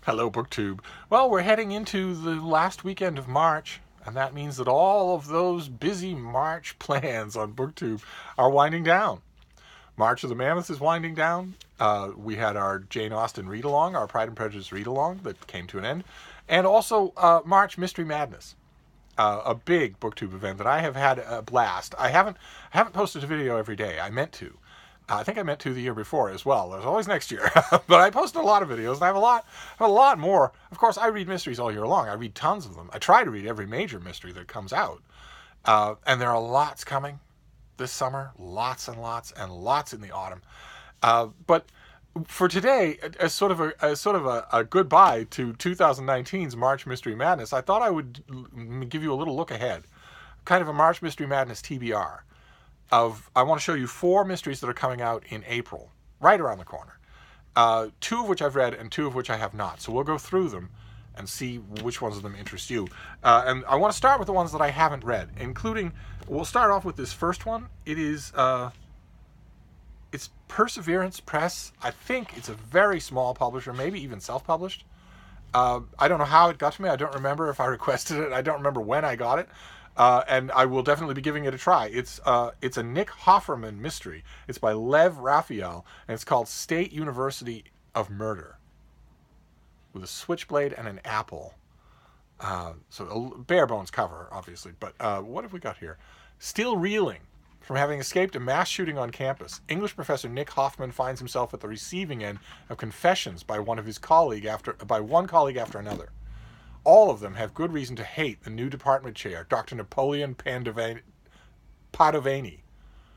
Hello, BookTube. Well, we're heading into the last weekend of March, and that means that all of those busy March plans on BookTube are winding down. March of the Mammoth is winding down. We had our Jane Austen read-along, our Pride and Prejudice read-along that came to an end, and also March Mystery Madness, a big BookTube event that I have had a blast. I haven't posted a video every day. I meant to. I think I meant to the year before as well. There's always next year. But I posted a lot of videos, and I have a lot more. Of course, I read mysteries all year long. I read tons of them. I try to read every major mystery that comes out. And there are lots coming this summer. Lots and lots and lots in the autumn. But for today, as sort of a goodbye to 2019's March Mystery Madness, I thought I would give you a little look ahead. Kind of a March Mystery Madness TBR. I want to show you 4 mysteries that are coming out in April, right around the corner. 2 of which I've read and 2 of which I have not. So we'll go through them and see which ones of them interest you. And I want to start with the ones that I haven't read, including, we'll start off with this first one. It is, it's Perseverance Press. I think it's a very small publisher, maybe even self-published. I don't know how it got to me. I don't remember if I requested it. I don't remember when I got it. And I will definitely be giving it a try. It's a Nick Offerman mystery. It's by Lev Raphael, and it's called State University of Murder, with a switchblade and an apple. So a bare bones cover, obviously. But what have we got here? Still reeling from having escaped a mass shooting on campus, English professor Nick Hoffman finds himself at the receiving end of confessions by one colleague after another. All of them have good reason to hate the new department chair, Dr. Napoleon Padovani,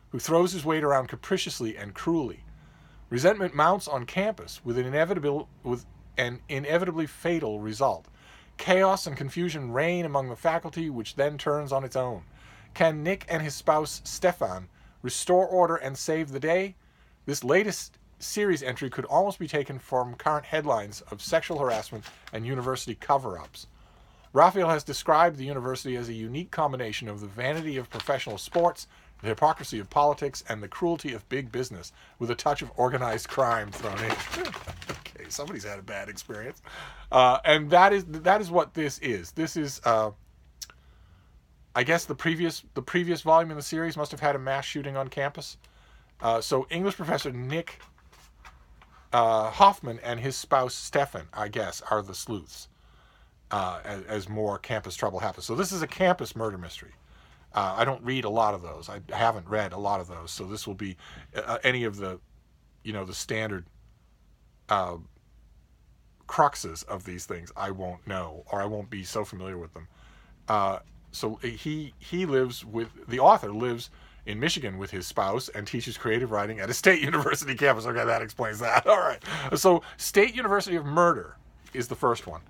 who throws his weight around capriciously and cruelly. Resentment mounts on campus with an inevitably fatal result. Chaos and confusion reign among the faculty, which then turns on its own. Can Nick and his spouse, Stefan, restore order and save the day? This latest series entry could almost be taken from current headlines of sexual harassment and university cover-ups. Raphael has described the university as a unique combination of the vanity of professional sports, the hypocrisy of politics, and the cruelty of big business, with a touch of organized crime thrown in. Okay, somebody's had a bad experience. And that is what this is. This is, I guess the previous volume in the series must have had a mass shooting on campus. So English professor Nick Hoffman and his spouse Stefan, I guess, are the sleuths as more campus trouble happens. So this is a campus murder mystery. I don't read a lot of those. I haven't read a lot of those. So this will be any of the, the standard cruxes of these things I won't know, or I won't be so familiar with them. So the author lives in Michigan with his spouse and teaches creative writing at a state university campus. Okay, that explains that. All right. So State University of Murder is the first one.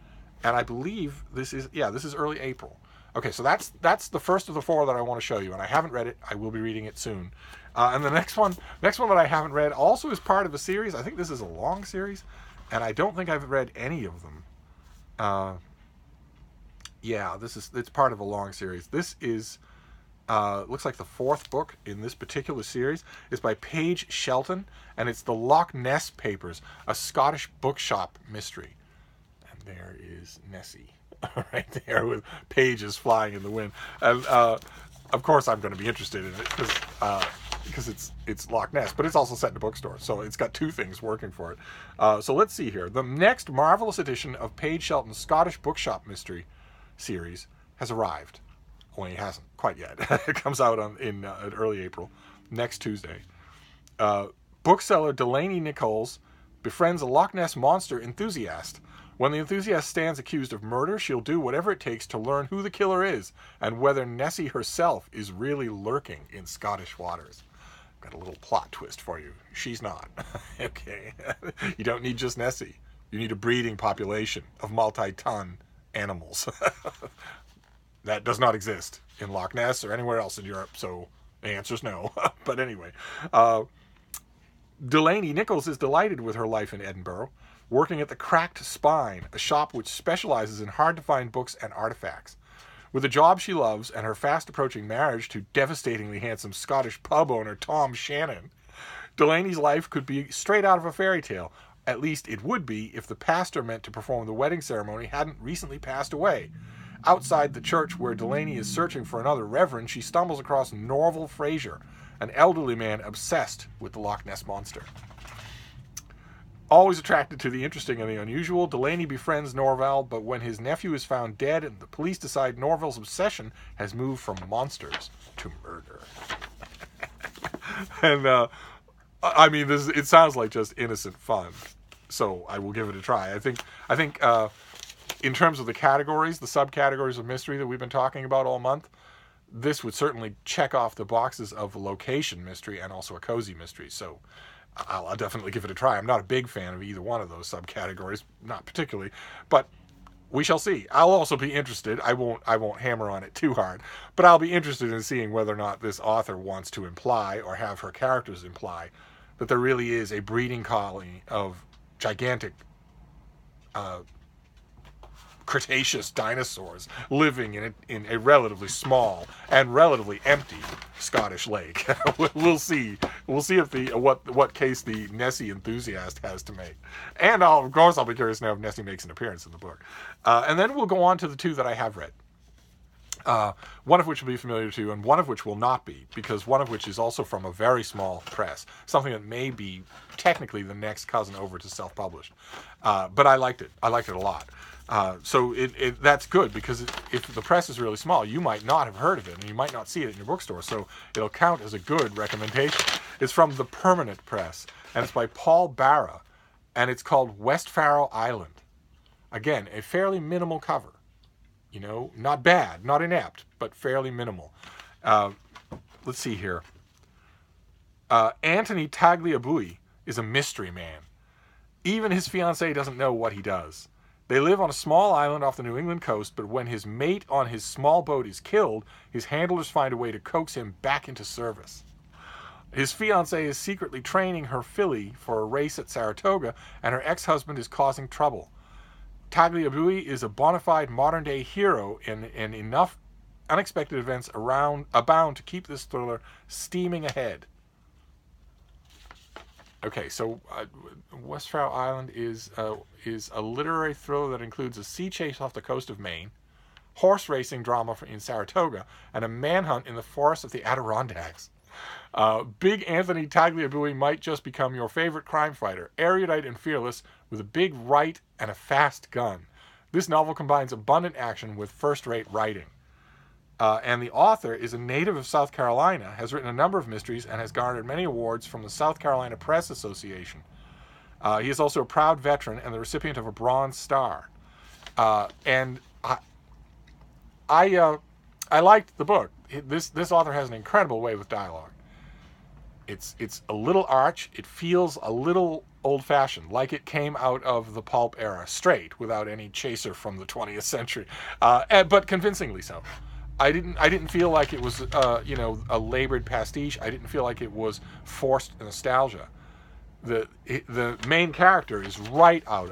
And I believe this is early April. Okay, so that's the first of the 4 that I want to show you, and I haven't read it. I will be reading it soon. And the next one that I haven't read also is part of a series. I think this is a long series, and I don't think I've read any of them. It's part of a long series. This is looks like the 4th book in this particular series. Is by Paige Shelton, and it's the Loch Ness Papers, a Scottish bookshop mystery. And there is Nessie right there with pages flying in the wind. And of course I'm going to be interested in it because it's Loch Ness, but it's also set in a bookstore, so it's got 2 things working for it. So let's see here. The next marvelous edition of Paige Shelton's Scottish bookshop mystery series has arrived. Only it hasn't quite yet. It comes out in early April, next Tuesday. Bookseller Delaney Nichols befriends a Loch Ness monster enthusiast. When the enthusiast stands accused of murder, she'll do whatever it takes to learn who the killer is and whether Nessie herself is really lurking in Scottish waters. Got a little plot twist for you. She's not. Okay. You don't need just Nessie. You need a breeding population of multi-ton animals. That does not exist in Loch Ness or anywhere else in Europe, so the answer is no. But anyway, Delaney Nichols is delighted with her life in Edinburgh, working at the Cracked Spine, a shop which specializes in hard-to-find books and artifacts. With a job she loves and her fast-approaching marriage to devastatingly handsome Scottish pub owner Tom Shannon, Delaney's life could be straight out of a fairy tale, At least it would be if the pastor meant to perform the wedding ceremony hadn't recently passed away. Outside the church where Delaney is searching for another reverend, she stumbles across Norval Fraser, an elderly man obsessed with the Loch Ness Monster. Always attracted to the interesting and the unusual, Delaney befriends Norval, but when his nephew is found dead, the police decide Norval's obsession has moved from monsters to murder. And, I mean, it sounds like just innocent fun, so I will give it a try. I think, in terms of the categories, the subcategories of mystery that we've been talking about all month, this would certainly check off the boxes of a location mystery and also a cozy mystery. So I'll definitely give it a try. I'm not a big fan of either one of those subcategories, not particularly, but we shall see. I'll also be interested. I won't hammer on it too hard, but I'll be interested in seeing whether or not this author wants to imply or have her characters imply that there really is a breeding colony of gigantic Cretaceous dinosaurs living in a relatively small and relatively empty Scottish lake. We'll see. We'll see if what case the Nessie enthusiast has to make. And of course I'll be curious to know if Nessie makes an appearance in the book. And then we'll go on to the two that I have read. One of which will be familiar to you, and one of which will not be, because one of which is also from a very small press, something that may be technically the next cousin over to self-published. But I liked it. I liked it a lot. So that's good, because if the press is really small, you might not have heard of it, and you might not see it in your bookstore, so it'll count as a good recommendation. It's from The Permanent Press, and it's by Paul Barra, and it's called West Farrell Island. Again, a fairly minimal cover. You know, not bad, not inept, but fairly minimal. Let's see here. Anthony Tagliabue is a mystery man. Even his fiancée doesn't know what he does. They live on a small island off the New England coast, but when his mate on his small boat is killed, his handlers find a way to coax him back into service. His fiancée is secretly training her filly for a race at Saratoga, and her ex-husband is causing trouble. Tagliabue is a bona fide modern-day hero, and enough unexpected events abound to keep this thriller steaming ahead. Okay, so West Farrell Island is a literary thriller that includes a sea chase off the coast of Maine, horse racing drama in Saratoga, and a manhunt in the forests of the Adirondacks. Big Anthony Tagliabue might just become your favorite crime fighter, erudite and fearless, with a big right and a fast gun. This novel combines abundant action with first-rate writing. And the author is a native of South Carolina, has written a number of mysteries, and has garnered many awards from the South Carolina Press Association. He is also a proud veteran and the recipient of a Bronze Star. And I liked the book. This author has an incredible way with dialogue. It's a little arch. It feels a little old-fashioned, like it came out of the pulp era, straight, without any chaser from the 20th century, but convincingly so. I didn't feel like it was a labored pastiche. I didn't feel like it was forced nostalgia. The main character is right out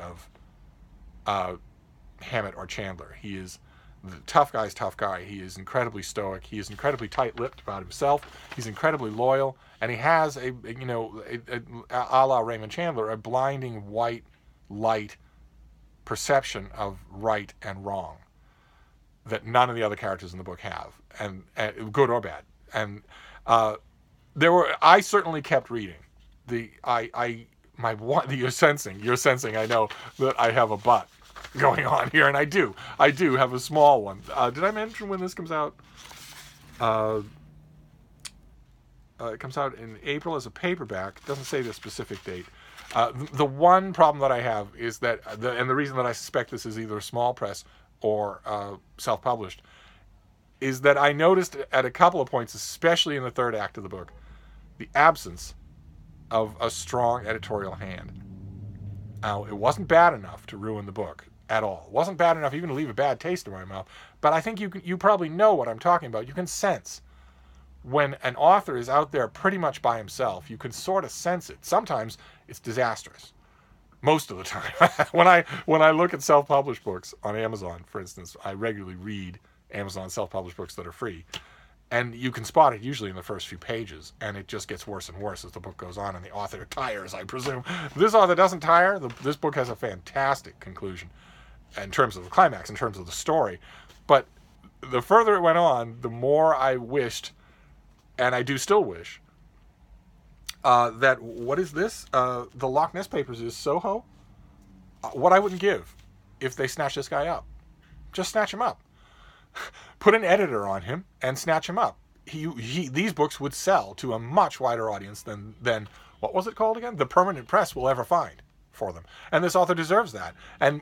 of Hammett or Chandler. He is the tough guy's tough guy. He is incredibly stoic. He is incredibly tight-lipped about himself. He's incredibly loyal, and he has a la Raymond Chandler, a blinding white light perception of right and wrong that none of the other characters in the book have, and good or bad. And I certainly kept reading. You're sensing. I know that I have a but going on here, and I do have a small one. Did I mention when this comes out? It comes out in April as a paperback. It doesn't say the specific date. The one problem that I have is that, and the reason that I suspect this is either a small press or self-published, is that I noticed at a couple of points, especially in the third act of the book, the absence of a strong editorial hand. Now, it wasn't bad enough to ruin the book at all. It wasn't bad enough even to leave a bad taste in my mouth, but I think you probably know what I'm talking about. You can sense when an author is out there pretty much by himself. You can sort of sense it. Sometimes it's disastrous. Most of the time. When I look at self-published books on Amazon, for instance, I regularly read Amazon self-published books that are free. And you can spot it usually in the first few pages, and it just gets worse and worse as the book goes on, and the author tires, I presume. This author doesn't tire. This book has a fantastic conclusion in terms of the climax, in terms of the story. But the further it went on, the more I wished, and I do still wish, that, what is this? The Loch Ness Papers is Soho? What I wouldn't give if they snatch this guy up. Just snatch him up. Put an editor on him and snatch him up. These books would sell to a much wider audience than what was it called again? The permanent press will ever find for them. And this author deserves that. And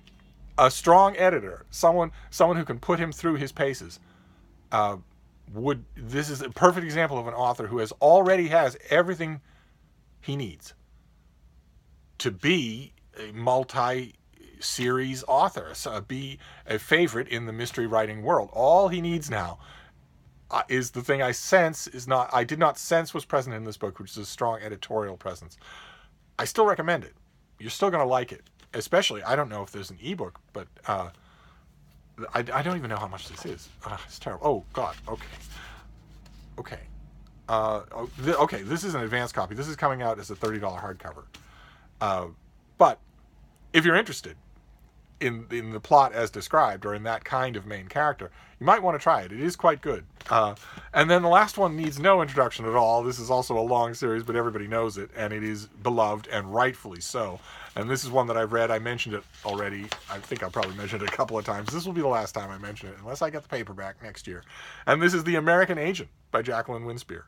a strong editor, someone who can put him through his paces, this is a perfect example of an author who already has everything he needs to be a multi-series author, be a favorite in the mystery writing world. All he needs now is the thing I did not sense was present in this book, which is a strong editorial presence. I still recommend it. You're still going to like it. Especially, I don't know if there's an ebook, but I don't even know how much this is. It's terrible. Oh, God. Okay. Okay, this is an advanced copy. This is coming out as a $30 hardcover. But if you're interested in the plot as described, or in that kind of main character, you might want to try it. It is quite good. And then the last one needs no introduction at all. This is also a long series, but everybody knows it, and it is beloved, and rightfully so. And this is one that I've read. I mentioned it already. I think I'll probably mention it a couple of times. This will be the last time I mention it, unless I get the paperback next year. And this is The American Agent by Jacqueline Winspear.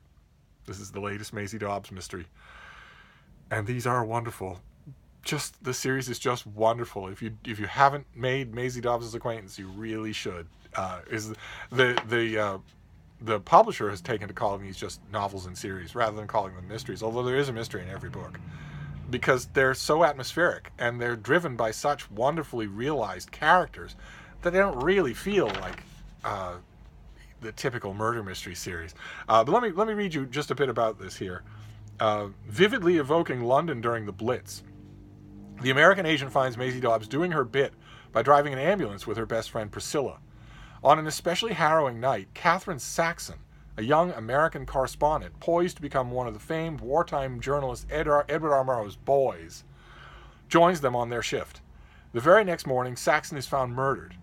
This is the latest Maisie Dobbs mystery. And these are wonderful. The series is just wonderful. If you haven't made Maisie Dobbs' acquaintance, you really should. The publisher has taken to calling these just novels in series rather than calling them mysteries, although there is a mystery in every book, because they're so atmospheric and they're driven by such wonderfully realized characters that they don't really feel like the typical murder mystery series. But let me read you just a bit about this here. Vividly evoking London during the Blitz, the American agent finds Maisie Dobbs doing her bit by driving an ambulance with her best friend Priscilla. On an especially harrowing night, Catherine Saxon, a young American correspondent poised to become one of the famed wartime journalist Edward R. Murrow's boys, joins them on their shift. The very next morning, Saxon is found murdered.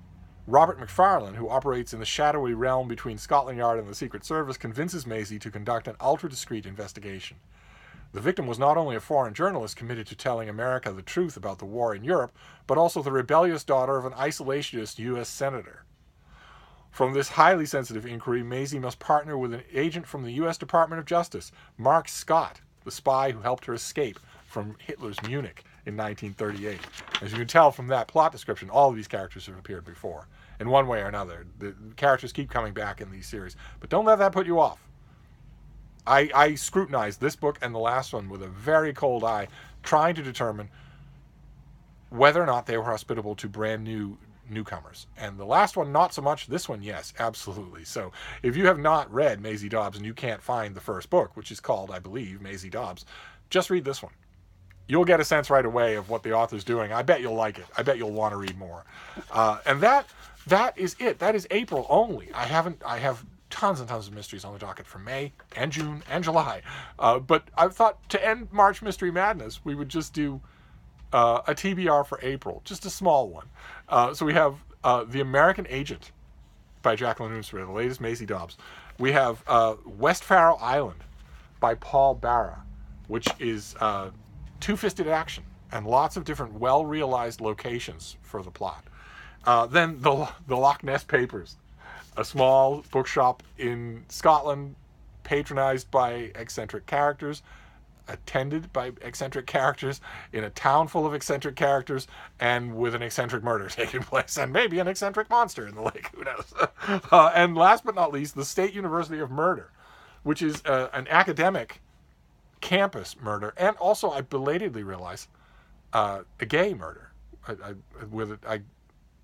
Robert McFarlane, who operates in the shadowy realm between Scotland Yard and the Secret Service, convinces Maisie to conduct an ultra-discreet investigation. The victim was not only a foreign journalist committed to telling America the truth about the war in Europe, but also the rebellious daughter of an isolationist U.S. senator. From this highly sensitive inquiry, Maisie must partner with an agent from the U.S. Department of Justice, Mark Scott, the spy who helped her escape from Hitler's Munich in 1938. As you can tell from that plot description, all of these characters have appeared before, in one way or another. The characters keep coming back in these series. But don't let that put you off. I scrutinized this book and the last one with a very cold eye, trying to determine whether or not they were hospitable to brand new newcomers. And the last one, not so much. This one, yes, absolutely. So if you have not read Maisie Dobbs and you can't find the first book, which is called, I believe, Maisie Dobbs, just read this one. You'll get a sense right away of what the author's doing. I bet you'll like it. I bet you'll want to read more. And that is it. That is April only. I have tons and tons of mysteries on the docket for May and June and July. But I thought to end March Mystery Madness, we would just do a TBR for April, just a small one. So we have The American Agent by Jacqueline Winspear, the latest Maisie Dobbs. We have West Farrell Island by Paul Barra, which is two-fisted action and lots of different well-realized locations for the plot. Then the Loch Ness Papers, a small bookshop in Scotland, patronized by eccentric characters, attended by eccentric characters, in a town full of eccentric characters, and with an eccentric murder taking place, and maybe an eccentric monster in the lake, who knows. And last but not least, the State University of Murder, which is an academic campus murder, and also, I belatedly realize, a gay murder.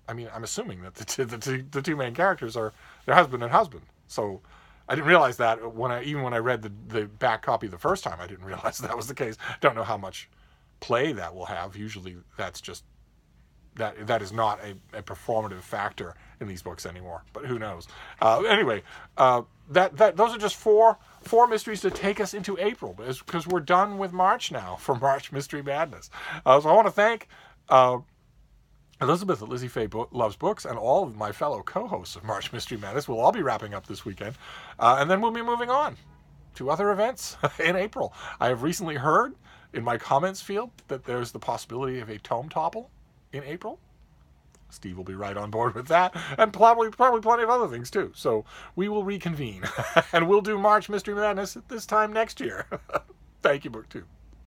I'm assuming that the two main characters are their husband and husband. So I didn't realize that when I read the back copy the first time. I didn't realize that was the case. Don't know how much play that will have. Usually that's just that is not a performative factor in these books anymore. But who knows? Anyway, those are just four mysteries to take us into April, because we're done with March now for March Mystery Madness. So I want to thank Elizabeth at Lizzie Faye Loves Books and all of my fellow co-hosts of March Mystery Madness. We'll all be wrapping up this weekend, and then we'll be moving on to other events in April. I have recently heard in my comments field that there's the possibility of a tome topple in April. Steve will be right on board with that, and probably plenty of other things too. So we will reconvene, and we'll do March Mystery Madness at this time next year. Thank you, BookTube.